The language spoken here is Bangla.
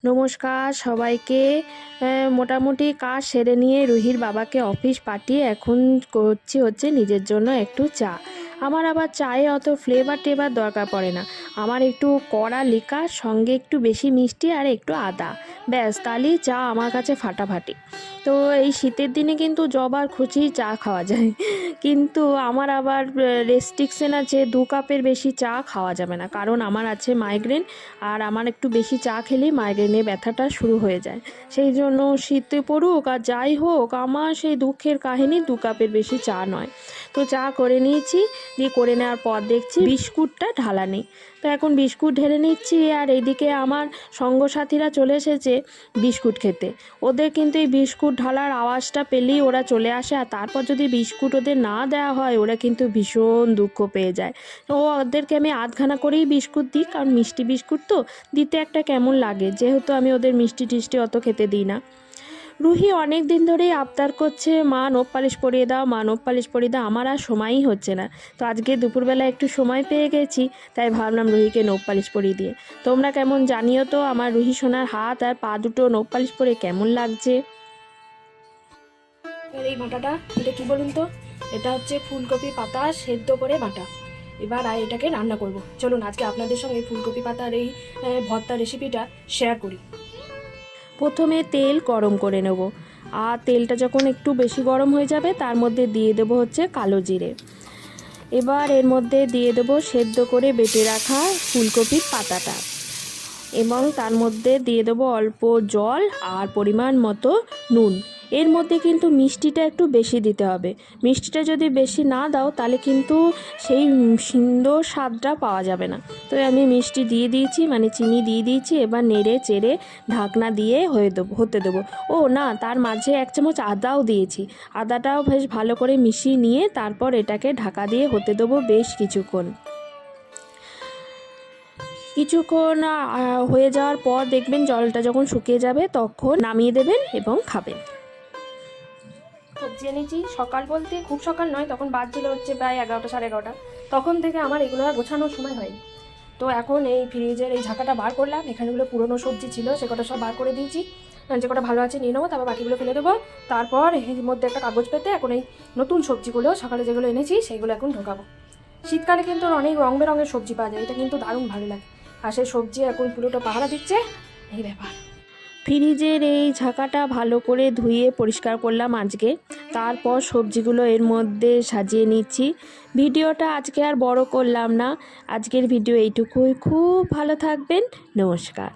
নমস্কার সবাইকে। মোটামুটি কাজ সেরে নিয়ে রুহির বাবাকে অফিস পাঠিয়ে এখন করছি হচ্ছে নিজের জন্য একটু চা। আমার আবার চায়ে অত ফ্লেভার টেভার দরকার পড়ে না। আমার একটু কড়া লিকার সঙ্গে একটু বেশি মিষ্টি আর একটু আদা, ব্যাস তাহলেই চা আমার কাছে ফাটাফাটি। তো এই শীতের দিনে কিন্তু যবার খুশি চা খাওয়া যায়, কিন্তু আমার আবার রেস্ট্রিকশন আছে, 2 কাপের বেশি চা খাওয়া যাবে না, কারণ আমার আছে মাইগ্রেন। আর আমার একটু বেশি চা খেলেই মাইগ্রেনের ব্যথাটা শুরু হয়ে যায়। সেই জন্য শীতে পড়ুক আর যাই হোক, আমার সেই দুঃখের কাহিনী 2 কাপের বেশি চা নয়। তো চা করে নিয়েছি, দিয়ে করে নেওয়ার পর দেখছি বিস্কুটটা ঢালা নেই। তো এখন বিস্কুট ঢেলে নিচ্ছি, আর এইদিকে আমার সঙ্গসাথীরা চলে এসেছে বিস্কুট খেতে। ওদের কিন্তু এই বিস্কুট ঢালার আওয়াজটা পেলেই ওরা চলে আসে, আর তারপর যদি বিস্কুট ওদের না দেওয়া হয় ওরা কিন্তু ভীষণ দুঃখ পেয়ে যায়। তো ওদেরকে আমি আধখানা করেই বিস্কুট দিই, কারণ মিষ্টি বিস্কুট তো দিতে একটা কেমন লাগে, যেহেতু আমি ওদের মিষ্টি টিষ্টি অত খেতে দিই না। রুহি অনেক দিন ধরেই আবদার করছে, মা নখ পালিশ পরিয়ে দাও, মা নখ পালিশ পরিয়ে দাও। আমার আর সময়ই হচ্ছে না। তো আজকে দুপুরবেলা একটু সময় পেয়ে গেছি, তাই ভাবলাম রুহিকে নখ পালিশ পরিয়ে দিয়ে। তোমরা কেমন জানিও তো, আমার রুহি সোনার হাত আর পা দুটো নখ পালিশ পরে কেমন লাগছে। এই বাটাটা এটা কি বলুন তো, এটা হচ্ছে ফুলকপি পাতা সেদ্ধ করে বাটা। এবার এটাকে রান্না করব। চলুন আজকে আপনাদের সঙ্গে ফুলকপি পাতার এই ভর্তা রেসিপিটা শেয়ার করি। প্রথমে তেল গরম করে নেব, আর তেলটা যখন একটু বেশি গরম হয়ে যাবে তার মধ্যে দিয়ে দেবো হচ্ছে কালো জিরে। এবার এর মধ্যে দিয়ে দেবো সেদ্ধ করে বেটে রাখা ফুলকপির পাতাটা, এবং তার মধ্যে দিয়ে দেবো অল্প জল আর পরিমাণ মতো নুন। এর মধ্যে কিন্তু মিষ্টিটা একটু বেশি দিতে হবে। মিষ্টিটা যদি বেশি না দাও তাহলে কিন্তু সেই সুন্দর স্বাদটা পাওয়া যাবে না। তো আমি মিষ্টি দিয়ে দিয়েছি, মানে চিনি দিয়ে দিয়েছি। এবার নেড়ে চেড়ে ঢাকনা দিয়ে হতে দেবো। ও না, তার মাঝে 1 চামচ আদাও দিয়েছি। আদাটাও বেশ ভালো করে মিশিয়ে নিয়ে তারপর এটাকে ঢাকা দিয়ে হতে দেবো বেশ কিছুক্ষণ। হয়ে যাওয়ার পর দেখবেন জলটা যখন শুকিয়ে যাবে তখন নামিয়ে দেবেন এবং খাবেন। সবজি এনেছি সকাল বলতে খুব সকাল নয়, তখন বাজছিল হচ্ছে প্রায় 11টা সাড়ে 11টা। তখন থেকে আমার এগুলো আর গোছানোর সময় হয়নি। তো এখন এই ফ্রিজের এই ঝাঁকাটা বার করলাম, এখানেগুলো পুরনো সবজি ছিল সে কটা সব বার করে দিয়েছি। যে কটা ভালো আছে নিয়ে নেবো, তারপর বাকিগুলো ফেলে দেবো। তারপর এর মধ্যে একটা কাগজ পেতে এখন এই নতুন সবজিগুলো সকালে যেগুলো এনেছি সেইগুলো এখন ঢোকাবো। শীতকালে কিন্তু অনেক রং বেরঙের সবজি পাওয়া যায়, এটা কিন্তু দারুণ ভালো লাগে। আর সেই সবজি এখন পুরোটা পাহারা দিচ্ছে, এই ব্যাপার। ফ্রিজের এই ঝাঁকাটা ভালো করে ধুয়ে পরিষ্কার করলাম আজকে। তারপর সবজিগুলো এর মধ্যে সাজিয়ে নিচ্ছি। ভিডিওটা আজকে আর বড় করলাম না, আজকের ভিডিও এইটুকুই। খুব ভালো থাকবেন, নমস্কার।